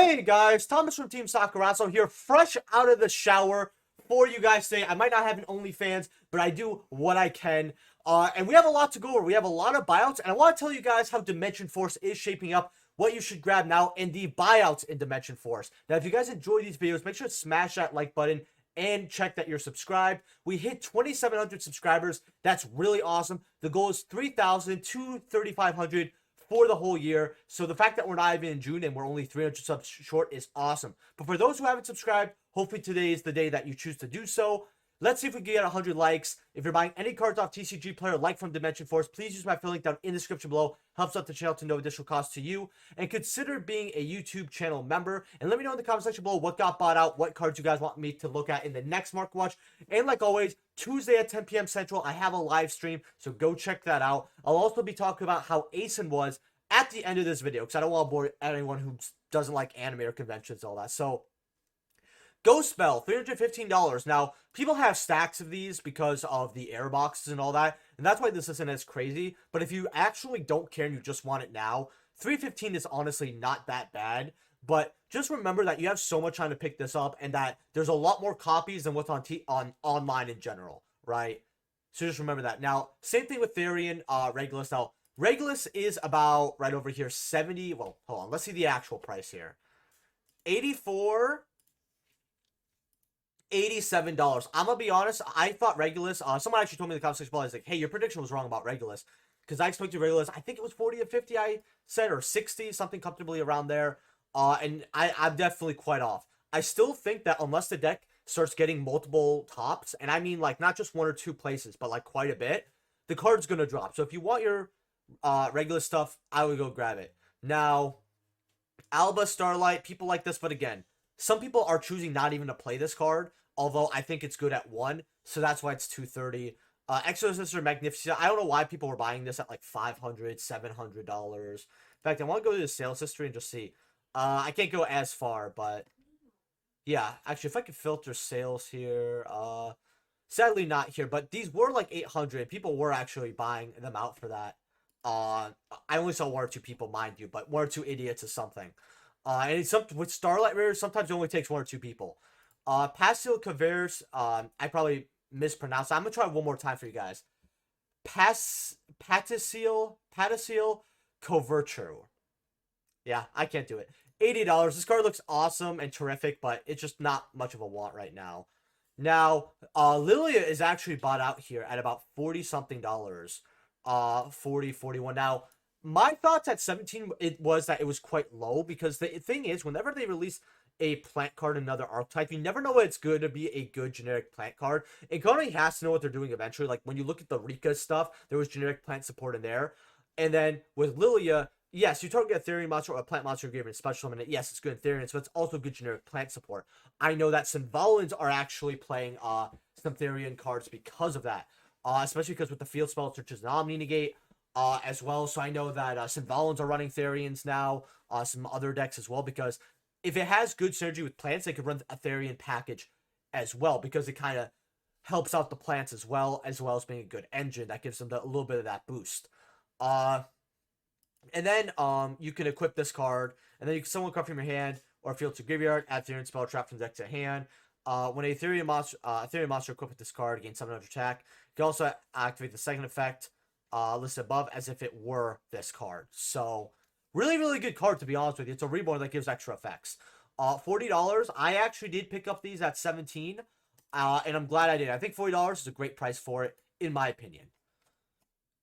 Hey guys, Thomas from Team Sakurazo here, fresh out of the shower for you guys today. I might not have an OnlyFans, but I do what I can. And we have a lot to go over. We have a lot of buyouts, and I want to tell you guys how Dimension Force is shaping up, what you should grab now, and the buyouts in Dimension Force. Now, if you guys enjoy these videos, make sure to smash that like button and check that you're subscribed. We hit 2,700 subscribers. That's really awesome. The goal is 3,000 to 3,500 for the whole year. So the fact that we're not even in June and we're only 300 subs short is awesome. But for those who haven't subscribed, hopefully today is the day that you choose to do so. Let's see if we can get 100 likes. If you're buying any cards off TCG Player, like from Dimension Force, please use my affiliate link down in the description below. Helps out the channel to no additional cost to you. And consider being a YouTube channel member. And let me know in the comment section below what got bought out, what cards you guys want me to look at in the next Market Watch. And like always, Tuesday at 10 p.m. Central, I have a live stream, so go check that out. I'll also be talking about how Acen was at the end of this video, because I don't want to bore anyone who doesn't like anime or conventions and all that. So, Ghost Spell, $315. Now, people have stacks of these because of the air boxes and all that, and that's why this isn't as crazy. But if you actually don't care and you just want it now, $315 is honestly not that bad. But just remember that you have so much time to pick this up, and that there's a lot more copies than what's on online in general, right? So just remember that. Now, same thing with Therion, Regulus. Now, Regulus is about right over here, 70. Well, hold on. Let's see the actual price here. 84, $87. I'm gonna be honest. I thought Regulus. Someone actually told me in the comment section below. I was like, "Hey, your prediction was wrong about Regulus," because I expected Regulus. I think it was 40 to 50. I said, or 60, something comfortably around there. And I'm definitely quite off. I still think that unless the deck starts getting multiple tops, and I mean like not just one or two places, but like quite a bit, the card's gonna drop. So if you want your regular stuff, I would go grab it. Now, Alba, Starlight, people like this, but again, some people are choosing not even to play this card, although I think it's good at 1, so that's why it's 230. Exorcist or Magnificent, I don't know why people were buying this at like $500, $700. In fact, I want to go to the sales history and just see. I can't go as far, but yeah, actually, if I could filter sales here, sadly not here, but these were like 800. People were actually buying them out for that. I only saw 1 or 2 people, mind you, but 1 or 2 idiots is something. And it's something with Starlight Rares, sometimes it only takes 1 or 2 people. Pastel Caveres, I probably mispronounced. I'm gonna try one more time for you guys. Patacil Coverture. Yeah, I can't do it. $80. This card looks awesome and terrific, but it's just not much of a want right now. Now, Lilia is actually bought out here at about 40 something dollars. 40, 41. Now, my thoughts at 17, it was that it was quite low, because the thing is, whenever they release a plant card, another archetype, you never know it's good to be a good generic plant card. And Konami has to know what they're doing eventually. Like when you look at the Rika stuff, there was generic plant support in there. And then with Lilia, yes, you target a Therion monster or a plant monster given special summon it. Yes, it's good in Therion, so it's also good generic plant support. I know that Symvolans are actually playing some Therion cards because of that. Especially because with the field spell, such as Omni Negate, as well. So I know that Symvolans are running Therions now, some other decks as well, because if it has good synergy with plants, they could run a Therion package as well, because it kind of helps out the plants as well as being a good engine that gives them a little bit of that boost. And then you can equip this card, and then you can summon a card from your hand or field to graveyard, add Therion spell trap from deck to hand. When a Therion monster equipped with this card gains 700 attack, you can also activate the second effect listed above as if it were this card. So, really, really good card, to be honest with you. It's a reborn that gives extra effects. $40. I actually did pick up these at 17, and I'm glad I did. I think $40 is a great price for it, in my opinion.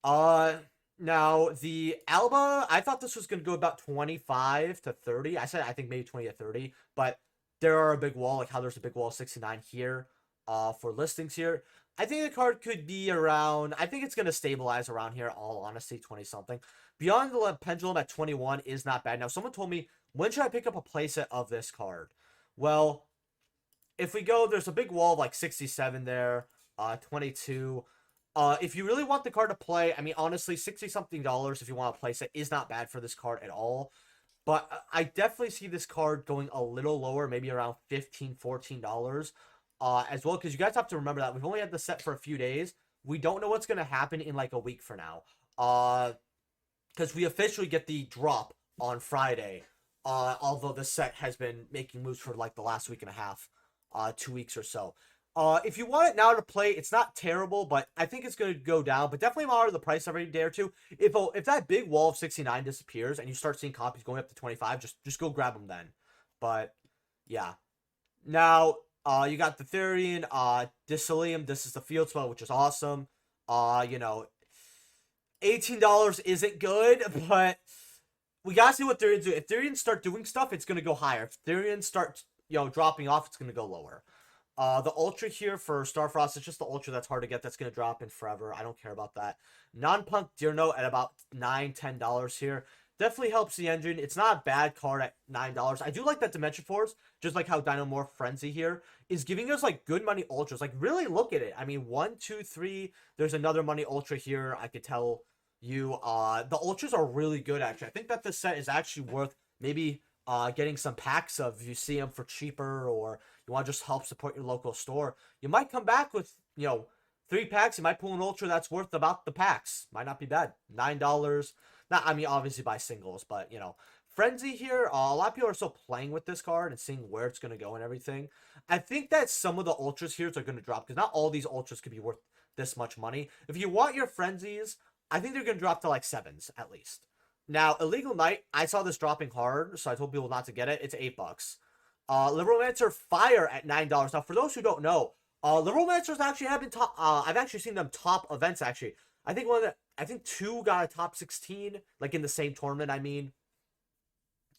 Now, the Alba, I thought this was going to go about 25 to 30. I said I think maybe 20 to 30, but there are a big wall, like how there's a big wall 69 here for listings here. I think the card could be around, I think it's going to stabilize around here, all honesty, 20-something. Beyond the Pendulum at 21 is not bad. Now, someone told me, when should I pick up a playset of this card? Well, if we go, there's a big wall of like 67 there, 22. If you really want the card to play, I mean, honestly, 60-something dollars if you want a playset is not bad for this card at all. But I definitely see this card going a little lower, maybe around $15, $14 as well. Because you guys have to remember that we've only had the set for a few days. We don't know what's going to happen in like a week from now. Because we officially get the drop on Friday. Although this set has been making moves for like the last week and a half, 2 weeks or so. If you want it now to play, it's not terrible, but I think it's going to go down. But definitely monitor the price every day or two. If that big wall of 69 disappears and you start seeing copies going up to 25, just go grab them then. But yeah, now you got the Therion, Disilium. This is the field spell, which is awesome. You know, $18 isn't good, but we gotta see what Therions do. If Therions start doing stuff, it's gonna go higher. If Therions start, dropping off, it's gonna go lower. The Ultra here for Starfrost, it's just the Ultra that's hard to get. That's going to drop in forever. I don't care about that. Non-Punk Deer Note at about $9, $10 here. Definitely helps the engine. It's not a bad card at $9. I do like that Dimension Force, just like how Dynamorph Frenzy here is giving us, like, good money Ultras. Like, really look at it. I mean, 1, 2, 3. There's another money Ultra here. I could tell you. The Ultras are really good, actually. I think that this set is actually worth maybe getting some packs of. If you see them for cheaper, or you want to just help support your local store, you might come back with 3 packs. You might pull an Ultra that's worth about the packs. Might not be bad. $9. Not, I mean, obviously by singles, but Frenzy here, a lot of people are still playing with this card and seeing where it's going to go and everything. I think that some of the Ultras here are going to drop, because not all these Ultras could be worth this much money. If you want your Frenzies, I think they're going to drop to like 7s at least. Now, Illegal Knight, I saw this dropping hard, so I told people not to get it. It's $8. Libromancer Fire at $9. Now, for those who don't know, Libromancers actually have been top. I've actually seen them top events. Actually, I think 2 got a top 16, like in the same tournament. I mean,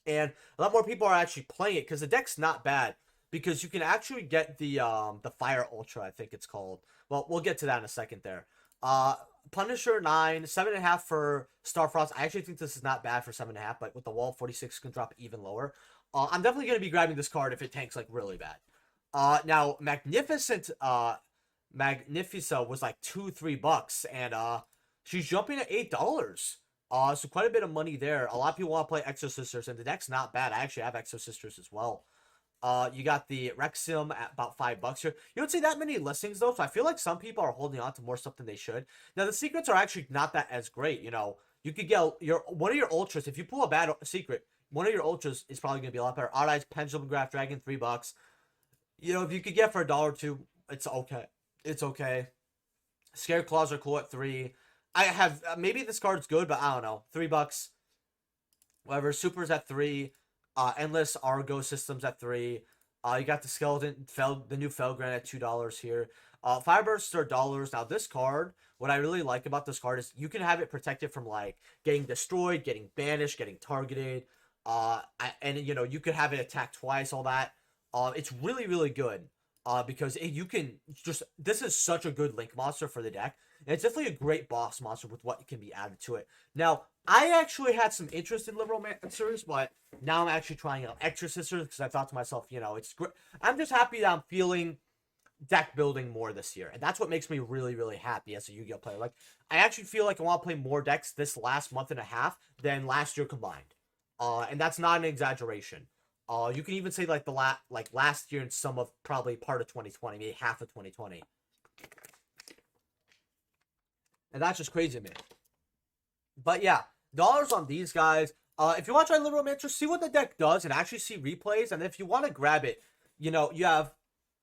and a lot more people are actually playing it because the deck's not bad. Because you can actually get the Fire Ultra, I think it's called. Well, we'll get to that in a second there. Punisher 9, 7.5 for Starfrost. I actually think this is not bad for 7.5, but with the wall 46 can drop even lower. I'm definitely going to be grabbing this card if it tanks like really bad. Now Magnifica was like $2-3, and she's jumping at $8. So quite a bit of money there. A lot of people want to play Exo-Sisters, and the deck's not bad. I actually have Exo-Sisters as well. You got the Rexium at about $5 here. You don't see that many listings though, so I feel like some people are holding on to more stuff than they should. Now the secrets are actually not that as great. You could get one of your Ultras. If you pull a bad secret, one of your Ultras is probably gonna be a lot better. Odd-Eyes Pendulum Graph Dragon, $3. If you could get for $1 or $2, it's okay. It's okay. Scare Claws are cool at $3. I have maybe this card's good, but I don't know. $3. Whatever. Super's at $3. Endless Argo Systems at $3. You got the Skeleton, the new Felgrand at $2 here. Firebursts are $. Now this card, what I really like about this card is you can have it protected from like getting destroyed, getting banished, getting targeted. And you could have it attack twice, all that. It's really, really good. Because you can this is such a good link monster for the deck. And it's definitely a great boss monster with what can be added to it. Now, I actually had some interest in Libromancers, but now I'm actually trying out Exorcisters because I thought to myself, it's great. I'm just happy that I'm feeling deck building more this year. And that's what makes me really, really happy as a Yu-Gi-Oh player. Like, I actually feel like I want to play more decks this last month and a half than last year combined. And that's not an exaggeration. You can even say like last year and some of probably part of 2020, maybe half of 2020. And that's just crazy, man. But yeah, dollars on these guys. If you want to try Libromancer, see what the deck does and actually see replays. And if you want to grab it, you have,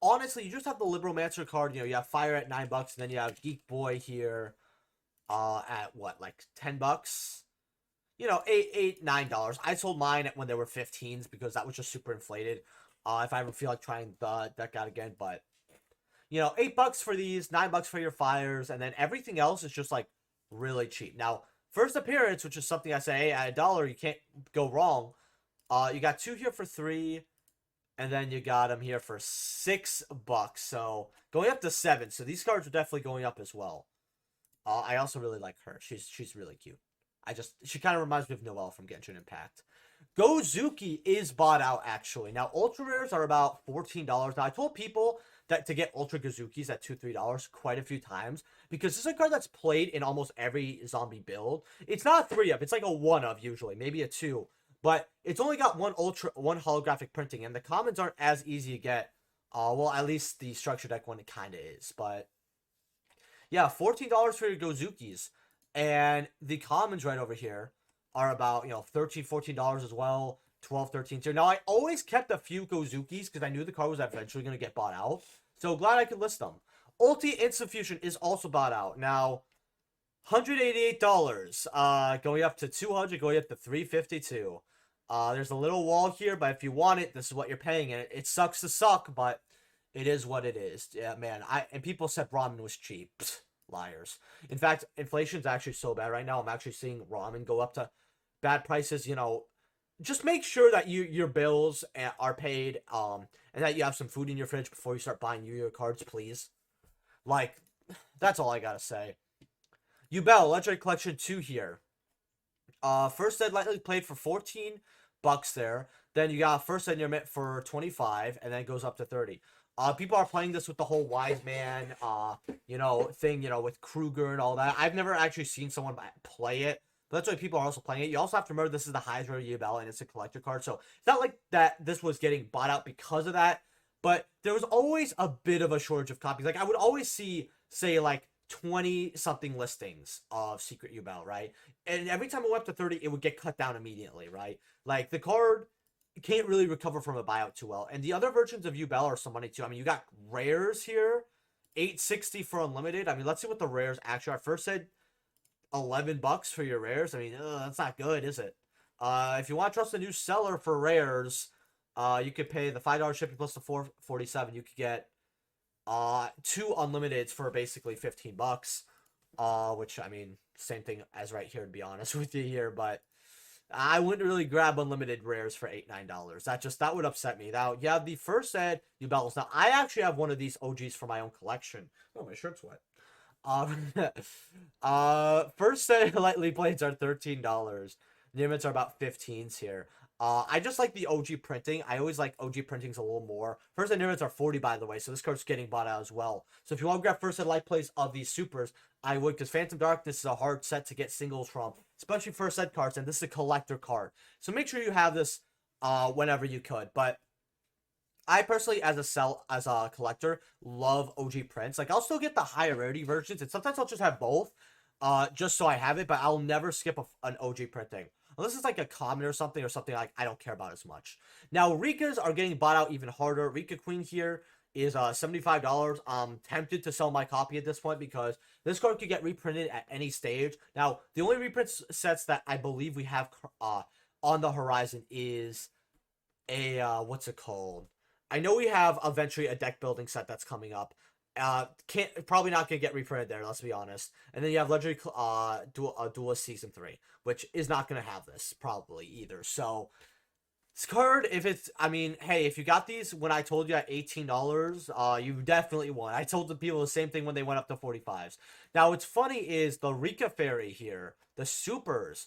honestly, you just have the Libromancer card. You have Fire at $9, and then you have Geek Boy here at what, like $10? $8, $9. I sold mine when they were 15s because that was just super inflated. If I ever feel like trying the deck out again, but $8 for these, $9 for your Fires, and then everything else is just like really cheap. Now, first appearance, which is something I say, hey, at $1, you can't go wrong. You got 2 here for $3, and then you got them here for $6. So going up to 7. So these cards are definitely going up as well. I also really like her. She's really cute. She kind of reminds me of Noelle from Genshin Impact. Gozuki is bought out, actually. Now, Ultra Rares are about $14. Now, I told people that to get Ultra Gozukis at $2-3 quite a few times, because this is a card that's played in almost every zombie build. It's not a 3-of, it's like a 1-of usually, maybe a 2. But it's only got one holographic printing, and the commons aren't as easy to get. Well, at least the structure deck one, it kind of is. But yeah, $14 for your Gozukis. And the commons right over here are about, $13, $14 as well. 12, 13 tier. Now, I always kept a few Gozukis because I knew the card was eventually going to get bought out. So, glad I could list them. Ulti Instant Fusion is also bought out. Now, $188. Going up to 200, going up to 352. There's a little wall here, but if you want it, this is what you're paying. And it sucks to suck, but it is what it is. Yeah, man. And people said ramen was cheap. Pfft, liars. In fact, inflation's actually so bad right now. I'm actually seeing ramen go up to bad prices. You know, just make sure that your bills are paid, and that you have some food in your fridge before you start buying Yu-Gi-Oh cards, please. Like, that's all I gotta say. Yubel, Legendary Collection 2 here. First Ed lightly played for 14 bucks there. Then you got First Ed near mint for 25, and then it goes up to 30. People are playing this with the whole Wise Man, thing, with Kruger and all that. I've never actually seen someone play it, but that's why people are also playing it. You also have to remember this is the highest rated Yubel, and it's a collector card, so it's not like that this was getting bought out because of that, but there was always a bit of a shortage of copies. Like, I would always see, say, like, 20-something listings of Secret Yubel, right? And every time it went up to 30, it would get cut down immediately, right? Like, the card can't really recover from a buyout too well. And the other versions of Yubel are some money, too. I mean, you got rares here, $860 for unlimited. I mean, let's see what the rares actually are. First said $11 for your rares. I mean, that's not good, is it? If you want to trust a new seller for rares, you could pay the $5 shipping plus the $4.47. You could get 2 unlimiteds for basically $15, which, I mean, same thing as right here, to be honest with you here, but I wouldn't really grab unlimited rares for $8, $9. That would upset me. Now, you have the First Ed Yubels. Now, I actually have one of these OGs for my own collection. Oh, my shirt's wet. First Ed lightly blades are $13. Limits are about 15s here. I just like the OG printing. I always like OG printings a little more. First Ed Limits are 40, by the way, so this card's getting bought out as well. So if you want to grab First Ed light plays of these supers, I would, because Phantom Darkness is a hard set to get singles from, especially First Ed cards, and this is a collector card. So make sure you have this whenever you could. But I personally, as a collector, love OG prints. Like, I'll still get the higher rarity versions, and sometimes I'll just have both, just so I have it, but I'll never skip an OG printing. Unless it's like a common or something like I don't care about as much. Now, Rikas are getting bought out even harder. Rika Queen here is $75. I'm tempted to sell my copy at this point because this card could get reprinted at any stage. Now, the only reprint sets that I believe we have on the horizon is a, what's it called? I know we have eventually a deck building set that's coming up. Probably not gonna get reprinted there, let's be honest. And then you have Legendary Duel Season 3, which is not gonna have this probably either. So this card, if it's, I mean, hey, if you got these when I told you at $18, you definitely won. I told the people the same thing when they went up to 45s. Now, what's funny is the Rika Fairy here, the supers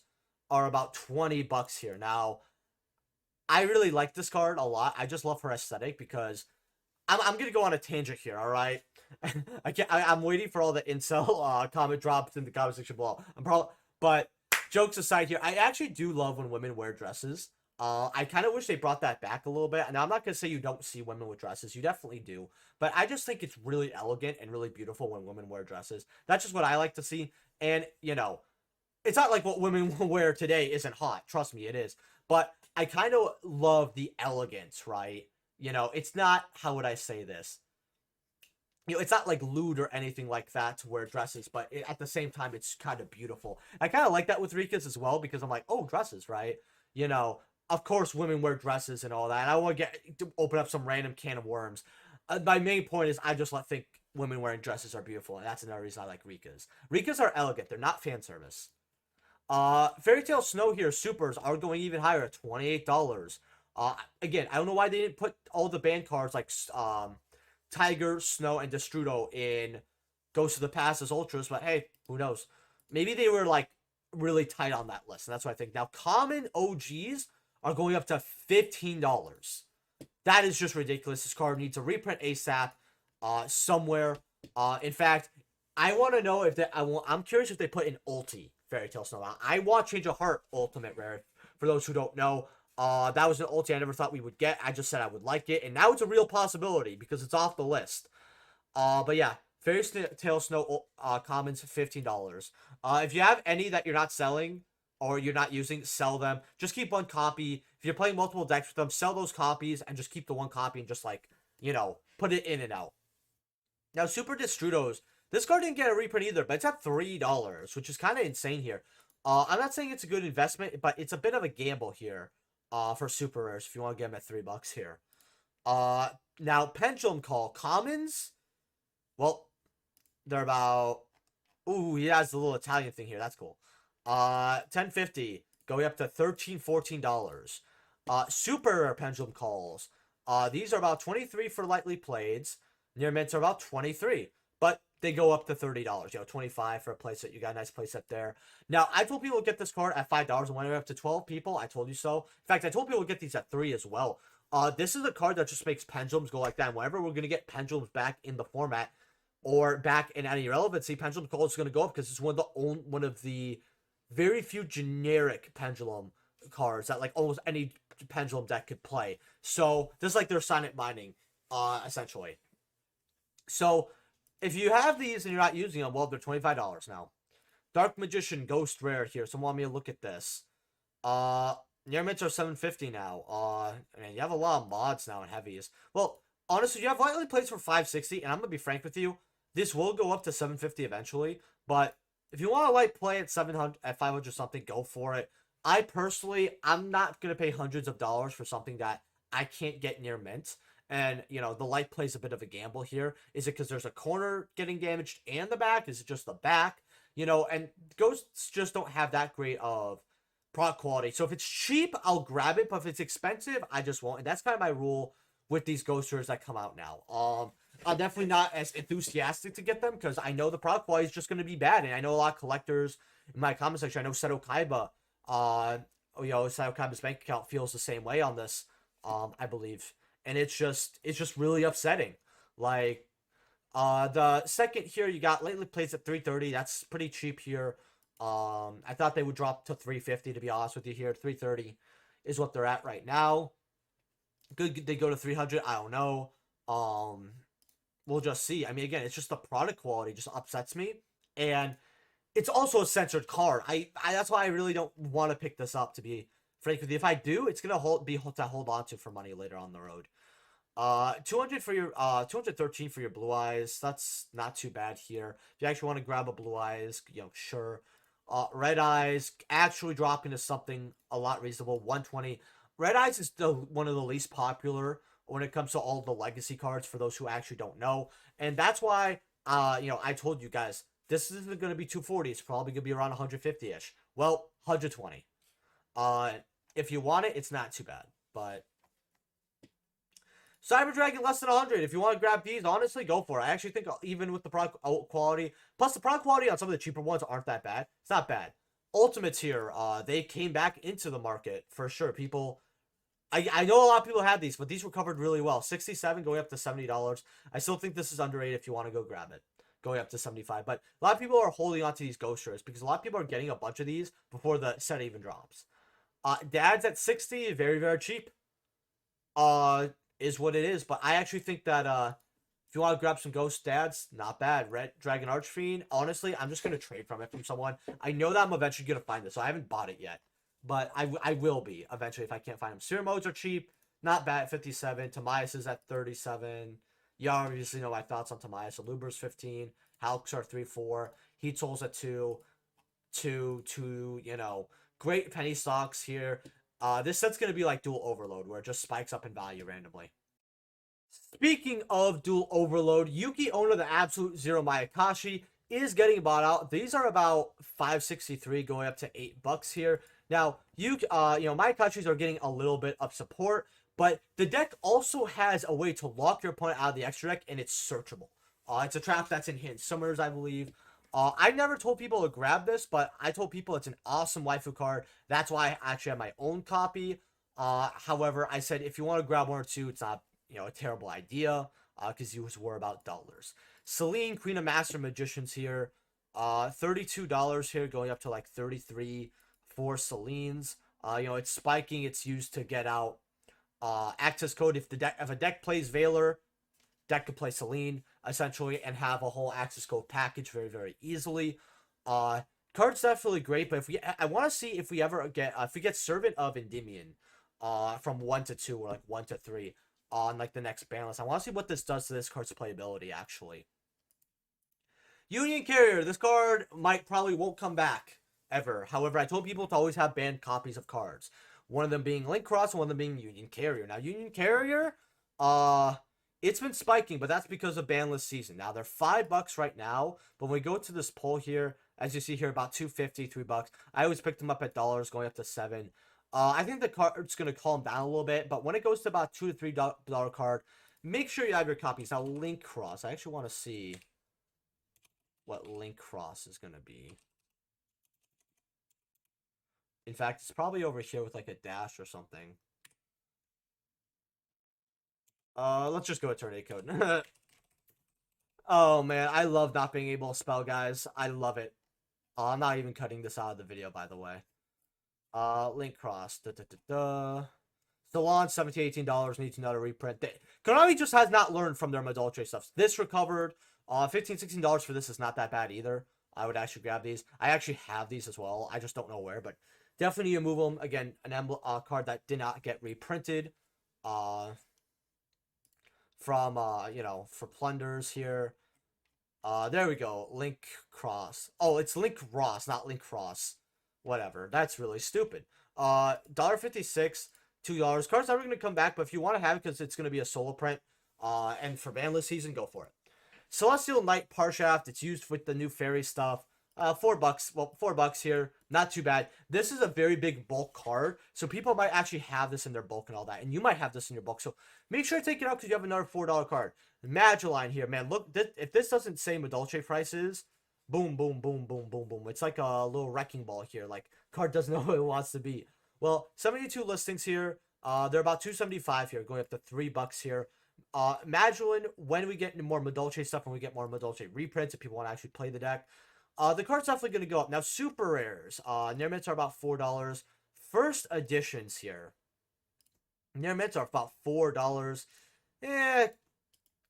are about $20 here. Now, I really like this card a lot. I just love her aesthetic because I'm gonna go on a tangent here, all right? I'm waiting for all the incel comment drops in the comment section below. But jokes aside here, I actually do love when women wear dresses. I kind of wish they brought that back a little bit. Now, I'm not gonna say you don't see women with dresses. You definitely do. But I just think it's really elegant and really beautiful when women wear dresses. That's just what I like to see. And, you know, it's not like what women wear today isn't hot. Trust me, it is. But I kind of love the elegance, right? You know, it's not, how would I say this? You know, it's not like lewd or anything like that to wear dresses, but at the same time, it's kind of beautiful. I kind of like that with Rikas as well, because I'm like, oh, dresses, right? You know, of course, women wear dresses and all that. And I want to open up some random can of worms. My main point is I just think women wearing dresses are beautiful, and that's another reason I like Rikas. Rikas are elegant. They're not fan service. Fairy Tale Snow here, supers are going even higher at $28. Again, I don't know why they didn't put all the banned cards like Tiger, Snow, and Destrudo in Ghost of the Past as Ultras, but hey, who knows? Maybe they were like really tight on that list, and that's what I think. Now, common OGs are going up to $15. That is just ridiculous. This card needs a reprint ASAP somewhere. In fact, I want to know if I'm curious if they put in Ulti Fairy Tale Snow. I want Change of Heart Ultimate Rare. For those who don't know, that was an ulti I never thought we would get. I just said I would like it, and now it's a real possibility because it's off the list. But yeah, Fairy Tale Snow commons $15. If you have any that you're not selling or you're not using, sell them. Just keep one copy. if you're playing multiple decks with them, sell those copies and just keep the one copy and just like, you know, put it in and out. Now, Super Destrudos, this card didn't get a reprint either, but it's at $3, which is kind of insane here. I'm not saying it's a good investment, but it's a bit of a gamble here for super rares if you want to get them at $3 here. Now, Pendulum Call commons, well, they're about, ooh, he has the little Italian thing here. That's cool. $10.50 going up to $13-14. Super rare Pendulum Calls. These are about 23 for lightly playeds. Near mints are about 23, but they go up to $30. You know, 25 for a playset. You got a nice playset there. Now, I told people to get this card at $5, and when I went up to 12 people, I told you so. In fact, I told people to get these at 3 as well. This is a card that just makes pendulums go like that. And whenever we're going to get pendulums back in the format or back in any relevancy, Pendulum Call is going to go up because it's one of the very few generic pendulum cards that like almost any pendulum deck could play. So this is like their silent mining, essentially. So if you have these and you're not using them, well, they're $25 now. Dark Magician Ghost Rare here. Someone want me to look at this. Near mints are $7.50 now. Man, you have a lot of mods now and heavies. Well, honestly, you have lightly plays for $5.60, and I'm gonna be frank with you. This will go up to $7.50 eventually, but if you want to light play at 700, at 500 something, go for it. I personally, I'm not gonna pay hundreds of dollars for something that I can't get near mint. And, you know, the light plays a bit of a gamble here. Is it because there's a corner getting damaged and the back? Is it just the back? You know, and ghosts just don't have that great of product quality. So if it's cheap, I'll grab it. But if it's expensive, I just won't. And that's kind of my rule with these ghosters that come out now. I'm definitely not as enthusiastic to get them because I know the product quality is just going to be bad. And I know a lot of collectors in my comment section. I know Seto Kaiba, you know, Seto Kaiba's bank account feels the same way on this, I believe. And it's just really upsetting. Like, the second here, you got lately plays at $3.30. That's pretty cheap here. I thought they would drop to $3.50 to be honest with you here. $3.30 is what they're at right now. Good, they go to $300. I don't know. We'll just see. I mean, again, it's just the product quality just upsets me, and it's also a censored card. I that's why I really don't want to pick this up, to be frank with you. If I do, it's gonna hold on to for money later on the road. 200 for your 213 for your blue eyes. That's not too bad here. If you actually want to grab a blue eyes, you know, sure. Red eyes actually dropping to something a lot reasonable. 120. Red eyes is one of the least popular when it comes to all the legacy cards for those who actually don't know, and that's why you know, I told you guys this isn't going to be 240. It's probably going to be around 150-ish. Well, 120. If you want it, it's not too bad. But Cyber Dragon less than 100. If you want to grab these, honestly, go for it. I actually think even with the product quality, plus the product quality on some of the cheaper ones aren't that bad. It's not bad. Ultimates here, they came back into the market for sure. People, I know a lot of people had these, but these were covered really well. 67 going up to $70. I still think this is underrated if you want to go grab it. Going up to 75. But a lot of people are holding on to these ghost rares because a lot of people are getting a bunch of these before the set even drops. Dad's at 60, very, very cheap. Is what it is. But I actually think that if you want to grab some ghost dads, not bad. Red Dragon Archfiend, honestly, I'm just going to trade from it from someone. I know that I'm eventually going to find this, so I haven't bought it yet. But I will be eventually if I can't find them. Serum modes are cheap. Not bad at 57. Tamias is at 37. You obviously know my thoughts on Tamias. Aluber's 15. Halks are 3-4. Heat Souls at 2. 2, you know. Great penny stocks here. This set's going to be like Duel Overload, where it just spikes up in value randomly. Speaking of Duel Overload, Yuki Ono, the Absolute Zero Mayakashi, is getting bought out. These are about $5.63 going up to $8 here. Now, you know, Mayakashis are getting a little bit of support, but the deck also has a way to lock your opponent out of the extra deck, and it's searchable. It's a trap that's in Hidden Summoners, I believe. I never told people to grab this, but I told people it's an awesome waifu card. That's why I actually have my own copy. However, I said if you want to grab one or two, it's not, you know, a terrible idea because you were about dollars. Celine, Queen of Master Magicians here. $32 here, going up to like 33 for Celine's. You know, it's spiking. It's used to get out access code. If a deck plays Veiler, deck could play Celine essentially and have a whole access code package very, very easily. Card's definitely great, but I want to see if we ever get if we get Servant of Endymion. from 1 to 2 or like 1 to 3 on like the next ban list. I want to see what this does to this card's playability actually. Union Carrier. This card probably won't come back ever. However, I told people to always have banned copies of cards. One of them being Link Cross and one of them being Union Carrier. Now, Union Carrier, it's been spiking, but that's because of banless season. Now, they're $5 right now, but when we go to this poll here, as you see here, about $2.50, $3. I always pick them up at dollars, going up to $7. I think the card's going to calm down a little bit, but when it goes to about $2 to $3 card, make sure you have your copies. Now, Link Cross, I actually want to see what Link Cross is going to be. In fact, it's probably over here with like a dash or something. Let's just go with turn 8 code. Oh man, I love not being able to spell, guys. I love it. I'm not even cutting this out of the video, by the way. Link Cross. Salon, $17, $18 needs another reprint. Konami just has not learned from their Madolche stuff. This recovered. $15, $16 for this is not that bad either. I would actually grab these. I actually have these as well. I just don't know where, but definitely need to move them. Again, an emblem card that did not get reprinted. From you know, for plunders here. There we go. Link Cross. Oh, it's Link Ross, not Link Cross. Whatever. That's really stupid. $1.56, $2. Card's never going to come back, but if you want to have it because it's going to be a solo print, and for banless season, go for it. Celestial Knight Parshaft. It's used with the new fairy stuff. $4. Well, $4 here. Not too bad. This is a very big bulk card, so people might actually have this in their bulk and all that, and you might have this in your bulk. So make sure to take it out because you have another $4 card. Magellan here, man. Look, if this doesn't say Madolche prices, boom, boom, boom, boom, boom, boom. It's like a little wrecking ball here. Like, card doesn't know what it wants to be. Well, 72 listings here. They're about $2.75 here, going up to $3 here. Magellan, when we get into more Madolche stuff and we get more Madolche reprints, if people want to actually play the deck, the card's definitely going to go up. Now, super rares. Near mints are about $4. First editions here. Near mints are about $4.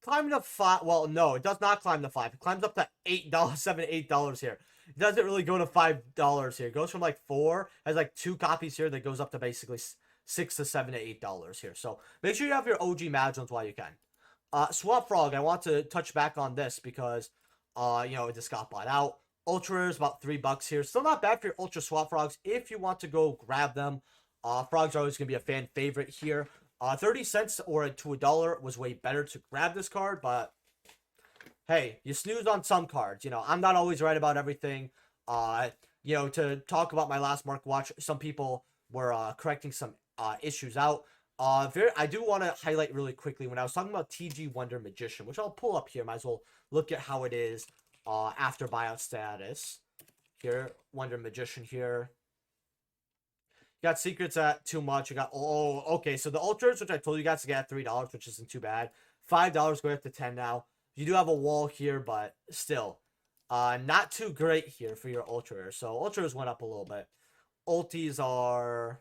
Climbing up 5. Well, no, it does not climb to 5. It climbs up to $8, $7, $8 here. It doesn't really go to $5 here. It goes from like 4, has like 2 copies here that goes up to basically $6 to $7 to $8 here. So make sure you have your OG Magellans while you can. Swamp Frog, I want to touch back on this because, you know, it just got bought out. Ultra Rares, about $3 here. Still not bad for your Ultra Swap Frogs if you want to go grab them. Frogs are always going to be a fan favorite here. 30 cents or to $1 was way better to grab this card, but hey, you snooze on some cards. You know, I'm not always right about everything. You know, to talk about my last Mark Watch, some people were correcting some issues out. I do want to highlight really quickly when I was talking about TG Wonder Magician, which I'll pull up here. Might as well look at how it is after buyout status. Here, Wonder Magician here. You got secrets at too much. You got, oh, okay. So the ultras, which I told you guys to get at $3, which isn't too bad. $5 going up to 10 now. You do have a wall here, but still, not too great here for your ultras. So ultras went up a little bit. Ultis are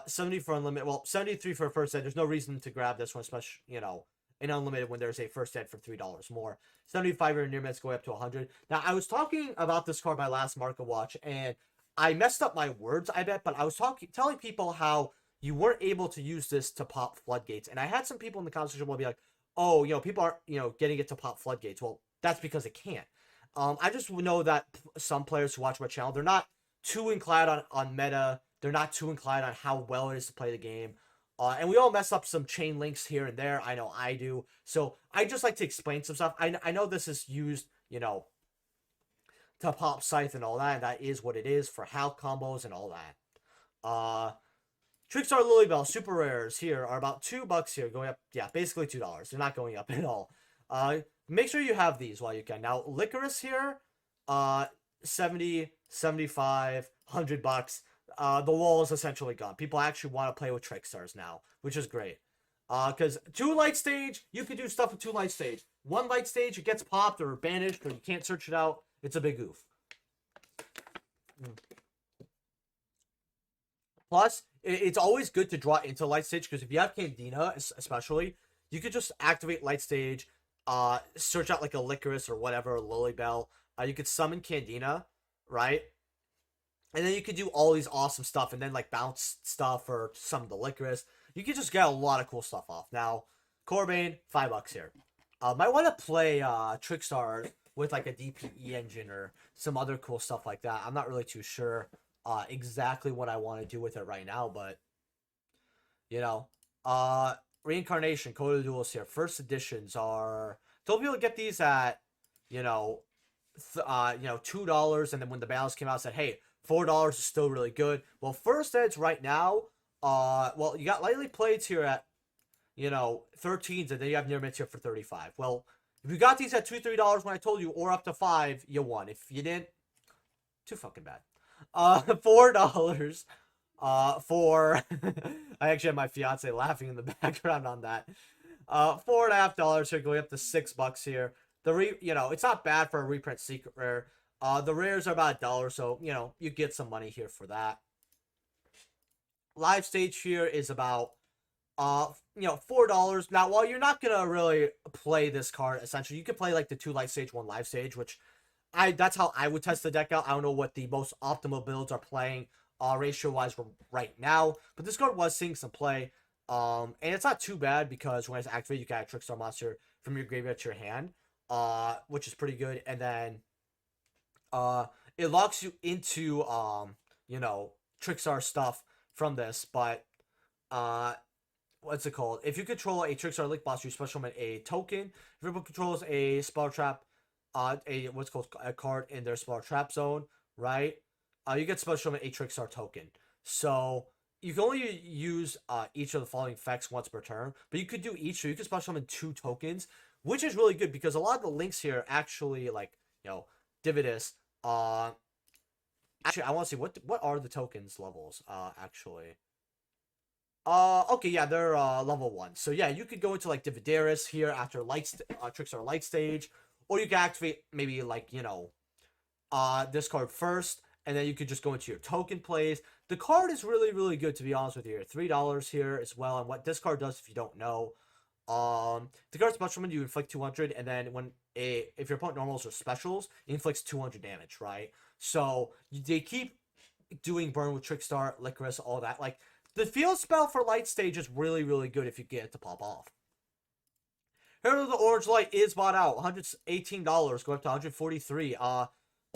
70 for unlimited. Well, 73 for a first ed. There's no reason to grab this one, especially, you know, in unlimited when there's a first ed for $3 more. 75 in near miss going up to 100. Now, I was talking about this card my last Market Watch, and I messed up my words, I bet, but I was telling people how you weren't able to use this to pop floodgates. And I had some people in the conversation will be like, oh, you know, people aren't, you know, getting it to pop floodgates. Well, that's because it can't. I just know that some players who watch my channel, they're not too inclined on meta. They're not too inclined on how well it is to play the game. And we all mess up some chain links here and there. I know I do. So I just like to explain some stuff. I know this is used, you know, to pop Scythe and all that. And that is what it is for Hal combos and all that. Trickstar Lilybell super rares here are about $2 here, going up. Yeah, basically $2. They're not going up at all. Make sure you have these while you can. Now, Licorice here, 70, 75, $100. The wall is essentially gone. People actually want to play with Trickstars now, which is great. Because 2 light stage, you can do stuff with 2 light stage. 1 light stage, it gets popped or banished or you can't search it out. It's a big goof. Plus, it's always good to draw into light stage because if you have Candina, especially, you could just activate light stage, search out like a Licorice or whatever, Lilybell. You could summon Candina, right? And then you could do all these awesome stuff, and then like bounce stuff or some of the licorice. You could just get a lot of cool stuff off. Now, Corbane, $5 here. Might want to play Trickstar with like a DPE engine or some other cool stuff like that. I'm not really too sure exactly what I want to do with it right now, but you know, Reincarnation, Code of Duels here. First editions are told people to get these at you know, $2, and then when the balance came out, I said, hey, $4 is still really good. Well, first eds right now, well, you got lightly plates here at 13s, and then you have near mids here for 35. Well, if you got these at $2-3 when I told you, or up to 5, you won. If you didn't, too fucking bad. $4 for I actually have my fiance laughing in the background on that. $4.50 here, going up to $6 here. It's not bad for a reprint secret rare. The rares are about $1, so you get some money here for that. Live stage here is about $4. Now, while you're not gonna really play this card, essentially, you could play like the 2 light stage, 1 live stage, which that's how I would test the deck out. I don't know what the most optimal builds are playing ratio wise right now, but this card was seeing some play. And it's not too bad because when it's activated, you can add Trickstar monster from your graveyard to your hand, which is pretty good. And then it locks you into Trickstar stuff from this, but what's it called? If you control a Trickstar Link boss, you special summon a token. If your opponent controls a spell trap, what's called a card in their spell trap zone, right? You get special summon a Trickstar token. So you can only use each of the following effects once per turn, but you could do each. So you can special summon 2 tokens, which is really good because a lot of the links here actually Dividus. Actually, I want to see what are the tokens levels actually. Okay, yeah, they're level 1. So yeah, you could go into like Dividaris here after Trickstar Light Stage, or you can activate maybe this card first, and then you could just go into your token plays. The card is really, really good, to be honest with you. $3 here as well, and what this card does, if you don't know, the card's special summon, you inflict 200, and then if your opponent normals or specials, it inflicts 200 damage, right? So they keep doing burn with Trickstar, Licorice, all that. Like, the field spell for light stage is really, really good if you get it to pop off. Herald of the Orange Light is bought out. $118, going up to $143.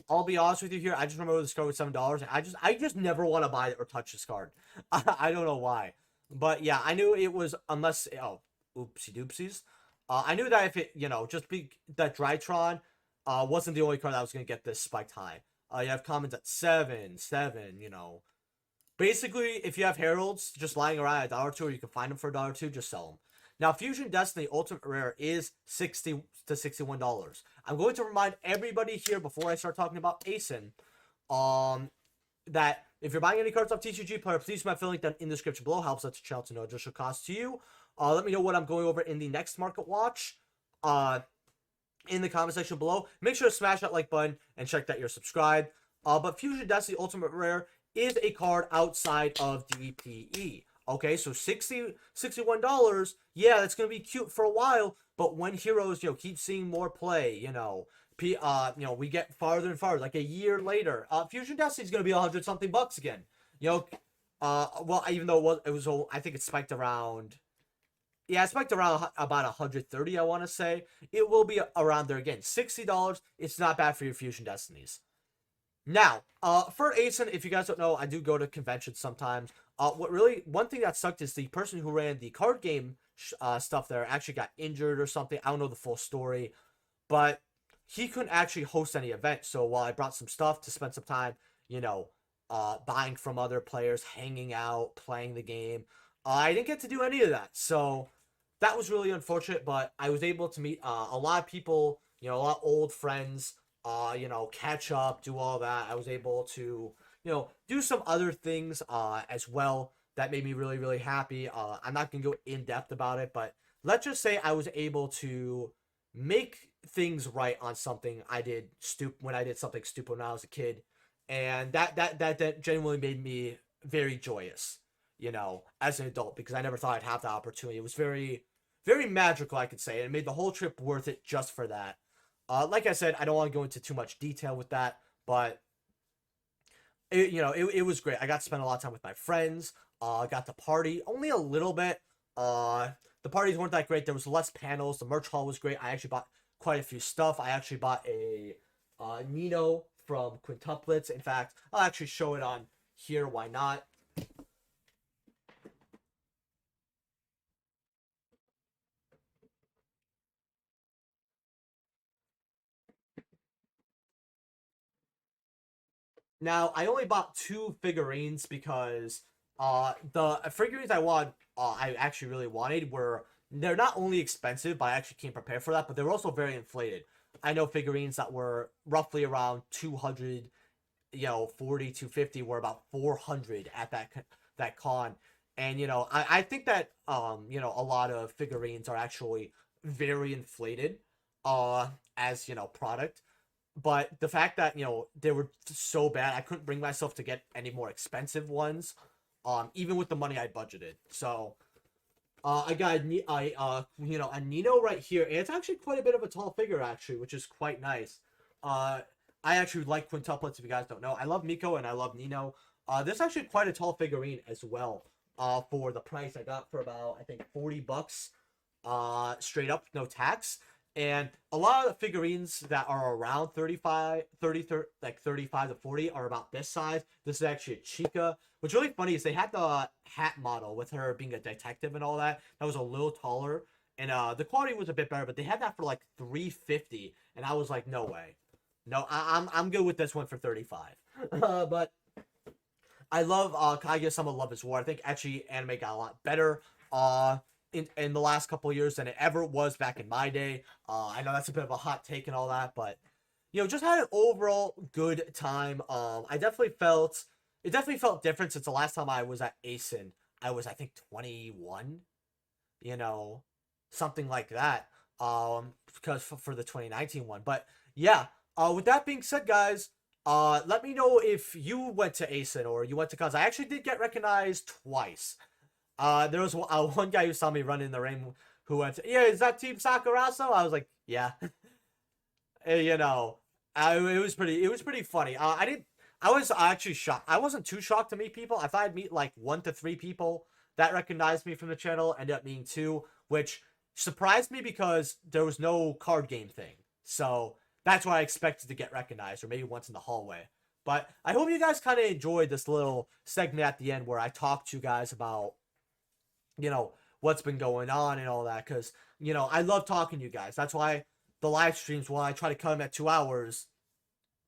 I'll be honest with you here. I just remember this card was $7, and I just never want to buy it or touch this card. I don't know why, but yeah, I knew it was oopsie doopsies. I knew that if it that Drytron wasn't the only card that was gonna get this spiked high. You have commons at 7. Basically, if you have heralds just lying around at $1 or you can find them for $1 just sell them. Now, Fusion Destiny Ultimate Rare is $60 to $61. I'm going to remind everybody here before I start talking about Acen, that if you're buying any cards off TCG Player, please use my affiliate link down in the description below. Helps us to channel to no additional cost to you. Let me know what I'm going over in the next Market Watch in the comment section below. Make sure to smash that like button and check that you're subscribed. But Fusion Destiny Ultimate Rare is a card outside of DPE. Okay, so $61, yeah, that's gonna be cute for a while, but when heroes, keep seeing more play, we get farther and farther, like a year later, Fusion Destiny is gonna be 100-something bucks again. Well, even though it was, I think it spiked around, yeah, it spiked around about 130, I want to say. It will be around there again. $60, it's not bad for your Fusion Destinies. Now, for Acen, if you guys don't know, I do go to conventions sometimes. One thing that sucked is the person who ran the card game stuff there actually got injured or something. I don't know the full story, but he couldn't actually host any event. So while I brought some stuff to spend some time, buying from other players, hanging out, playing the game, I didn't get to do any of that. So that was really unfortunate, but I was able to meet a lot of people, a lot of old friends, catch up, do all that. I was able to, do some other things as well that made me really, really happy. I'm not going to go in depth about it, but let's just say I was able to make things right on something I did when I did something stupid when I was a kid. And that genuinely made me very joyous, as an adult, because I never thought I'd have that opportunity. It was very, very magical, I could say, and it made the whole trip worth it just for that. Like I said, I don't want to go into too much detail with that, but it was great. I got to spend a lot of time with my friends. Got to party only a little bit. The parties weren't that great. There was less panels. The merch hall was great. I actually bought quite a few stuff. I actually bought a Nino from Quintuplets. In fact, I'll actually show it on here. Why not? Now, I only bought 2 figurines because the figurines I actually really wanted were, they're not only expensive, but I actually came prepared for that, but they were also very inflated. I know figurines that were roughly around 200, 40, 250 were about 400 at that con. And I think that a lot of figurines are actually very inflated as product. But the fact that they were so bad, I couldn't bring myself to get any more expensive ones, even with the money I budgeted. So I got a Nino right here, and it's actually quite a bit of a tall figure actually, which is quite nice. I actually like quintuplets. If you guys don't know, I love Miko and I love Nino. This is actually quite a tall figurine as well. For the price I got for about, I think, $40, straight up, no tax. And a lot of the figurines that are around 35 to 40 are about this size. This is actually a Chica. What's really funny is they had the hat model with her being a detective and all that. That was a little taller. And the quality was a bit better, but they had that for like $350. And I was like, no way. No, I'm good with this one for 35. But I love Kaguya-sama Love is War. I think actually anime got a lot better in the last couple of years than it ever was back in my day. I know that's a bit of a hot take and all that, but just had an overall good time. It definitely felt different since the last time I was at Acen. I was, I think, 21, something like that. Because for the 2019 one. But yeah, with that being said, guys, let me know if you went to Acen or you went to cons. I actually did get recognized twice. There was one guy who saw me run in the rain who went, yeah, is that Team Sakurazo? I was like, yeah. It was pretty funny. I was actually shocked. I wasn't too shocked to meet people. I thought I'd meet like 1 to 3 people that recognized me from the channel. Ended up being 2, which surprised me because there was no card game thing. So that's why I expected to get recognized, or maybe once in the hallway. But I hope you guys kind of enjoyed this little segment at the end where I talked to you guys about what's been going on and all that, because I love talking to you guys. That's why the live streams, while I try to cut them at 2 hours,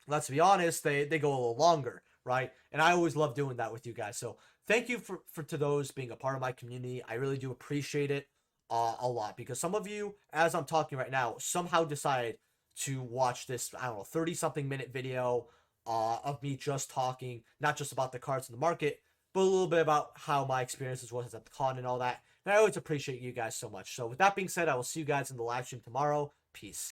let's be honest, they go a little longer, right? And I always love doing that with you guys. So thank you for to those being a part of my community. I really do appreciate it a lot, because some of you, as I'm talking right now, somehow decide to watch this, I don't know, 30-something minute video of me just talking, not just about the cards in the market, but a little bit about how my experiences was at the con and all that. And I always appreciate you guys so much. So with that being said, I will see you guys in the live stream tomorrow. Peace.